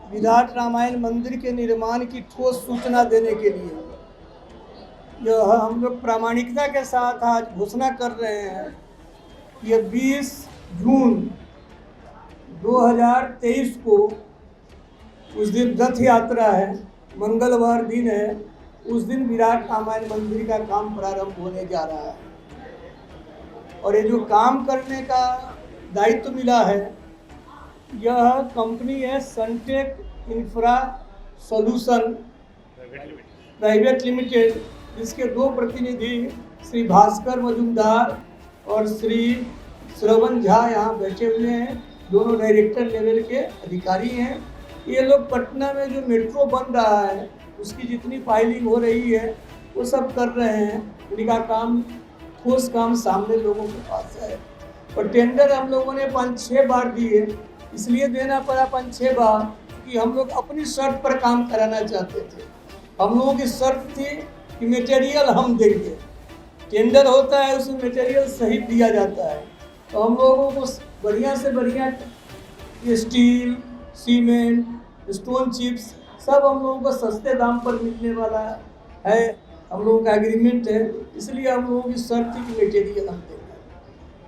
विराट रामायण मंदिर के निर्माण की ठोस सूचना देने के लिए यह हम लोग प्रामाणिकता के साथ आज घोषणा कर रहे हैं। ये 20 जून 2023 को उस दिन रथ यात्रा है, मंगलवार दिन है। उस दिन विराट रामायण मंदिर का काम प्रारंभ होने जा रहा है और ये जो काम करने का दायित्व मिला है, यह कंपनी है Suntech infra solution private limited, जिसके दो प्रतिनिधि श्री भास्कर मजुमदार और श्री श्रवण झा यहाँ बैठे हुए हैं। दोनों डायरेक्टर लेवल के अधिकारी हैं। ये लोग पटना में जो मेट्रो बन रहा है उसकी जितनी फाइलिंग हो रही है वो सब कर रहे हैं। इनका काम ठोस काम सामने लोगों के पास है और टेंडर हम लोगों ने 5-6 बार दिए। इसलिए देना पड़ा 5-6 बार कि हम लोग अपनी शर्त पर काम कराना चाहते थे। हम लोगों की शर्त थी कि मटेरियल हम देंगे। टेंडर होता है उसमें मटेरियल सही दिया जाता है, तो हम लोगों को बढ़िया से बढ़िया स्टील, सीमेंट, स्टोन चिप्स सब हम लोगों को सस्ते दाम पर मिलने वाला है। हम लोगों का एग्रीमेंट है, इसलिए हम लोगों की शर्त थी कि मटेरियल हम देंगे।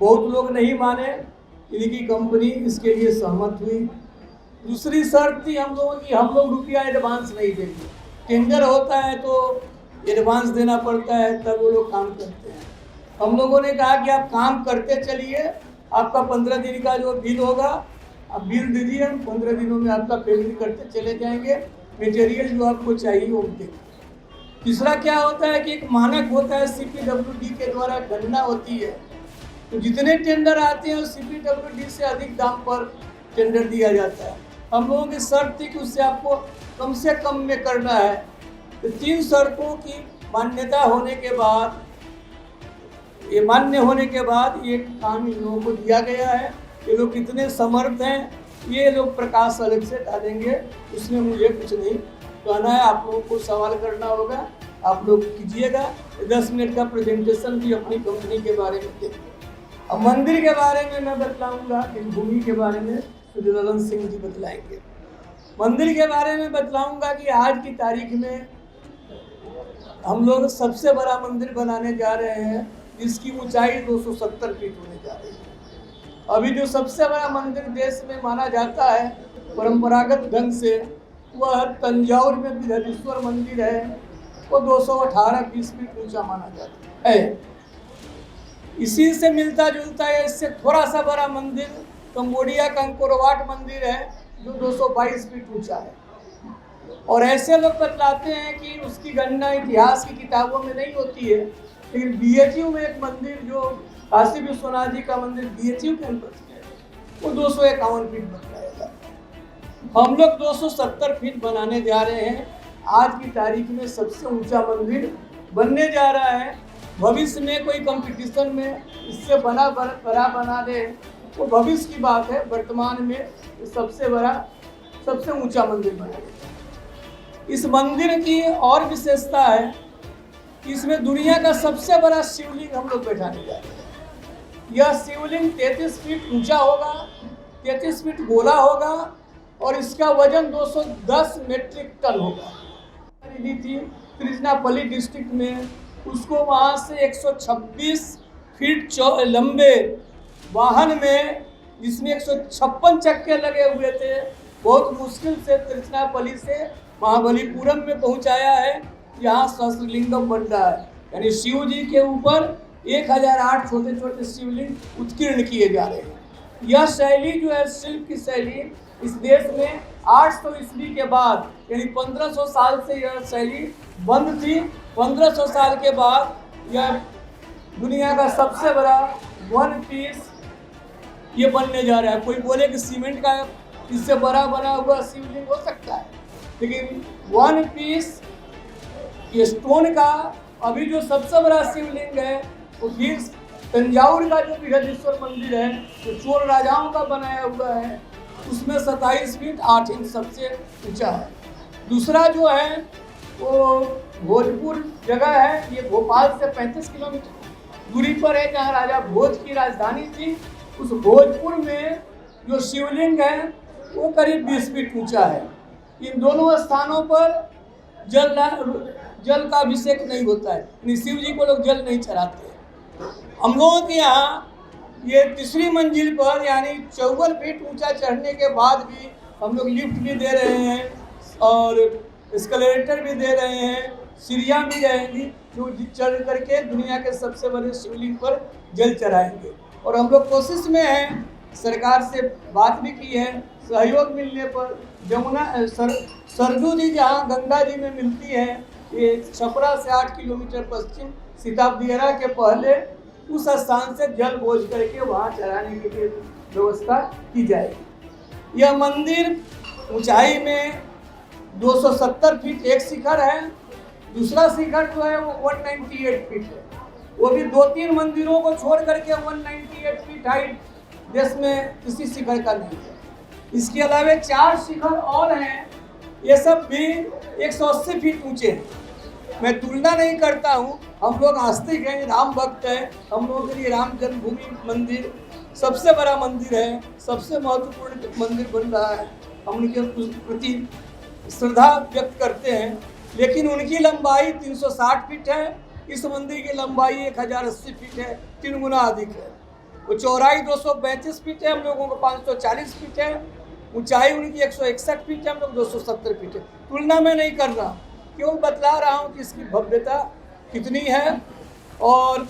बहुत लोग नहीं माने, इनकी कंपनी इसके लिए सहमत हुई। दूसरी शर्त थी हम लोगों की, हम लोग रुपया एडवांस नहीं देंगे। टेंडर होता है तो एडवांस देना पड़ता है, तब वो लोग काम करते हैं। हम लोगों ने कहा कि आप काम करते चलिए, आपका 15 दिन का जो बिल होगा आप बिल दीजिए, हम 15 दिनों में आपका पेमेंट करते चले जाएंगे। मटेरियल जो आपको चाहिए वो देंगे। तीसरा क्या होता है कि एक मानक होता है, CPWD के द्वारा गणना होती है, तो जितने टेंडर आते हैं CPWD से अधिक दाम पर टेंडर दिया जाता है। हम लोगों की शर्त थी कि उससे आपको कम से कम में करना है। तो 3 शर्तों की मान्यता होने के बाद, ये मान्य होने के बाद ये काम इन लोगों को दिया गया है। ये लोग कितने समर्थ हैं ये लोग प्रकाश अलग से डालेंगे, उसमें मुझे कुछ नहीं कहना है। आप लोगों को सवाल करना होगा, आप लोग कीजिएगा। 10 मिनट का प्रेजेंटेशन भी अपनी कंपनी के बारे में देंगे। अब मंदिर के बारे में मैं बतलाऊंगा, भूमि के बारे में श्री ललन सिंह जी बतलाएंगे। मंदिर के बारे में बतलाऊंगा कि आज की तारीख में हम लोग सबसे बड़ा मंदिर बनाने जा रहे हैं, जिसकी ऊंचाई 270 फीट होने जा रही है। अभी जो सबसे बड़ा मंदिर देश में माना जाता है परंपरागत ढंग से, वह तंजावुर में बृहदीश्वर मंदिर है। वो 218-20 फीट ऊंचा माना जाता है। इसी से मिलता जुलता है, इससे थोड़ा सा बड़ा मंदिर कंबोडिया का अंकोरवाट मंदिर है, जो 222 फीट ऊंचा है। और ऐसे लोग बतलाते हैं कि उसकी गणना इतिहास की किताबों में नहीं होती है, लेकिन BHU में एक मंदिर जो काशी विश्वनाथ जी का मंदिर BHU कैंपस में, वो 251 फीट बतलाएगा। हम लोग 270 फीट बनाने जा रहे हैं। आज की तारीख में सबसे ऊंचा मंदिर बनने जा रहा है। भविष्य में कोई कंपटीशन में इससे बड़ा बना दे वो भविष्य की बात है। वर्तमान में सबसे बड़ा, सबसे ऊंचा मंदिर बना। इस मंदिर की और विशेषता है कि इसमें दुनिया का सबसे बड़ा शिवलिंग हम लोग बैठाने जा रहे हैं। यह शिवलिंग 33 फीट ऊंचा होगा, 33 फीट गोला होगा और इसका वजन 210 मेट्रिक टन होगा। थी तिरुचिरापल्ली डिस्ट्रिक्ट में, उसको वहाँ से 126 फीट लंबे वाहन में, जिसमें 156 चक्के लगे हुए थे, बहुत मुश्किल से तिरुचिरापल्ली से महाबलीपुरम में पहुंचाया है। यहाँ सहस्त्रलिंगम बन रहा है, यानी शिव जी के ऊपर 1008 छोटे छोटे शिवलिंग उत्कीर्ण किए जा रहे हैं। यह शैली जो है, शिल्प की शैली, इस देश में 800 ईस्वी के बाद, यानी 1500 साल से यह शैली बंद थी। 1500 साल के बाद यह दुनिया का सबसे बड़ा 1 पीस ये बनने जा रहा है। कोई बोले कि सीमेंट का इससे बड़ा बना हुआ शिवलिंग हो सकता है, लेकिन 1 पीस ये स्टोन का अभी जो सबसे बड़ा शिवलिंग है, वो फिर तंजावुर का जो बृहदीश्वर मंदिर है, जो चोल राजाओं का बनाया हुआ है, उसमें 27 फीट 8 इंच सबसे ऊंचा है। दूसरा जो है वो भोजपुर जगह है, ये भोपाल से 35 किलोमीटर दूरी पर है जहाँ राजा भोज की राजधानी थी। उस भोजपुर में जो शिवलिंग है वो करीब 20 फीट ऊंचा है। इन दोनों स्थानों पर जल का अभिषेक नहीं होता है, यानी शिव जी को लोग जल नहीं चढ़ाते। हम लोगों के यहाँ ये तीसरी मंजिल पर यानी 54 फीट ऊंचा चढ़ने के बाद भी हम लोग लिफ्ट भी दे रहे हैं और एस्केलेटर भी दे रहे हैं, सीढ़ियाँ भी रहेंगी जो चढ़ करके दुनिया के सबसे बड़े शिवलिंग पर जल चढ़ाएंगे। और हम लोग कोशिश में हैं, सरकार से बात भी की है, सहयोग मिलने पर जमुना सरजू जी जहाँ गंगा जी में मिलती है, ये छपरा से 8 किलोमीटर पश्चिम सीताबदियरा के पहले उस स्थान से जल बोझ करके वहाँ चढ़ाने के लिए व्यवस्था की जाएगी। यह मंदिर ऊंचाई में 270 फीट एक शिखर है, दूसरा शिखर जो है वो 198 फीट है। वो भी 2-3 मंदिरों को छोड़ करके 198 फीट हाइट देश में किसी शिखर का नहीं है। इसके अलावा 4 शिखर और हैं, ये सब भी 180 फीट ऊंचे हैं। मैं तुलना नहीं करता हूँ, हम लोग आस्तिक हैं, राम भक्त हैं, हम लोगों के लिए राम जन्मभूमि मंदिर सबसे बड़ा मंदिर है, सबसे महत्वपूर्ण मंदिर बन रहा है। हम उनके प्रति श्रद्धा व्यक्त करते हैं। लेकिन उनकी लंबाई 360 फीट है, इस मंदिर की लंबाई 1080 फीट है, 3 गुना अधिक है। वो चौड़ाई 235 फीट है, हम लोगों को 540 फीट है। ऊंचाई उनकी 161 फीट है, हम लोग 270 फीट है। तुलना में नहीं कर रहा, केवल बतला रहा हूँ कि इसकी भव्यता कितनी है। और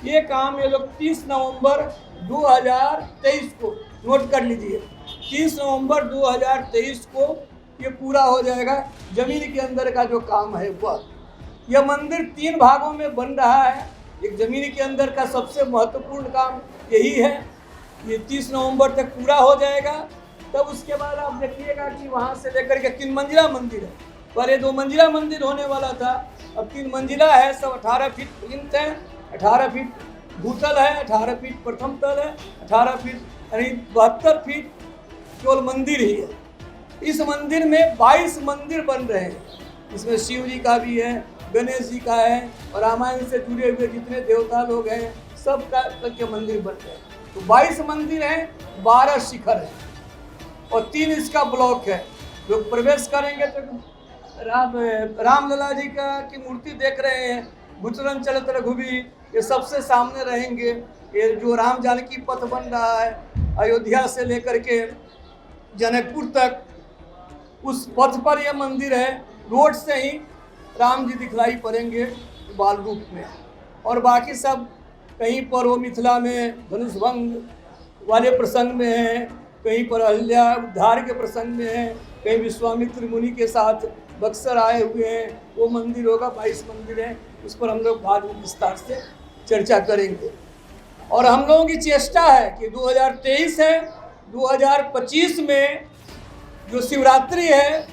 ये काम ये लोग 30 नवंबर 2023 को, नोट कर लीजिए, 30 नवंबर 2023 को ये पूरा हो जाएगा। जमीन के अंदर का जो काम है वह, यह मंदिर 3 भागों में बन रहा है। एक जमीन के अंदर का सबसे महत्वपूर्ण काम यही है, ये 30 नवंबर तक पूरा हो जाएगा। तब उसके बाद आप देखिएगा कि वहाँ से लेकर के 3 मंजिला मंदिर है। पहले 2 मंजिला मंदिर होने वाला था, अब 3 मंजिला है। सब 18 फीट प्लिंथ है, 18 फीट भूतल है, 18 फीट प्रथम तल है, 18 फीट यानी 72 फीट केवल मंदिर ही है। इस मंदिर में 22 मंदिर बन रहे हैं। इसमें शिव जी का भी है, गणेश जी का है और रामायण से जुड़े हुए जितने देवता लोग हैं सब का के मंदिर बन रहे हैं। तो 22 मंदिर हैं, 12 शिखर है और 3 इसका ब्लॉक है। लोग प्रवेश करेंगे तो रामलला जी की मूर्ति देख रहे हैं, भूतरन चलत रघुबीर, ये सबसे सामने रहेंगे। ये जो राम जानकी पथ बन रहा है अयोध्या से लेकर के जनकपुर तक, उस पथ पर यह मंदिर है। रोड से ही राम जी दिखलाई पड़ेंगे बाल रूप में। और बाकी सब कहीं पर वो मिथिला में धनुष भंग वाले प्रसंग में है, कहीं पर अहिल्या उद्धार के प्रसंग में है, कहीं विश्वामित्र मुनि के साथ बक्सर आए हुए हैं, वो मंदिर होगा। 22 मंदिर हैं, उस पर हम लोग बाद में विस्तार से चर्चा करेंगे। और हम लोगों की चेष्टा है कि 2023 है, 2025 में जो शिवरात्रि है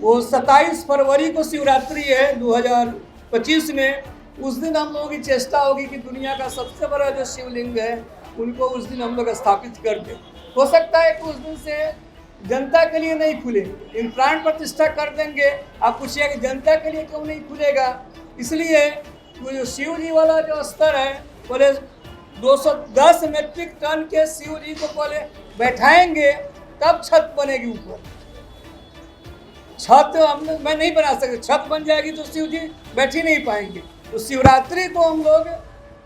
वो 27 फरवरी को शिवरात्रि है 2025 में। उस दिन हम लोगों की चेष्टा होगी कि दुनिया का सबसे बड़ा जो शिवलिंग है उनको उस दिन हम लोग स्थापित कर दें। हो सकता है कि उस दिन से जनता के लिए नहीं खुले, इन प्राण प्रतिष्ठा कर देंगे। आप पूछिए कि जनता के लिए क्यों नहीं खुलेगा? इसलिए वो जो शिव जी वाला जो स्तर है, पहले 210 मेट्रिक टन के शिव जी को पहले बैठाएंगे तब छत बनेगी। ऊपर छत मैं नहीं बना सकते, छत बन जाएगी तो शिव जी बैठ ही नहीं पाएंगे। तो शिवरात्रि को हम लोग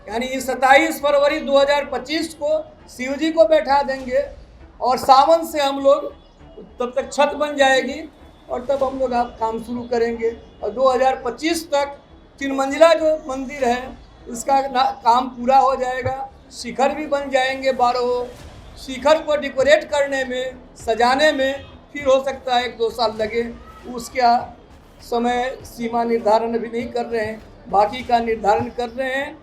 यानी 27 फरवरी 2025 को शिव जी को बैठा देंगे और सावन से हम लोग तब तक छत बन जाएगी और तब हम लोग आप काम शुरू करेंगे। और 2025 तक 3 मंजिला जो मंदिर है उसका काम पूरा हो जाएगा। शिखर भी बन जाएंगे 12। शिखर को डेकोरेट करने में, सजाने में फिर हो सकता है 1-2 साल लगे। उसका समय सीमा निर्धारण अभी नहीं कर रहे हैं, बाकी का निर्धारण कर रहे हैं।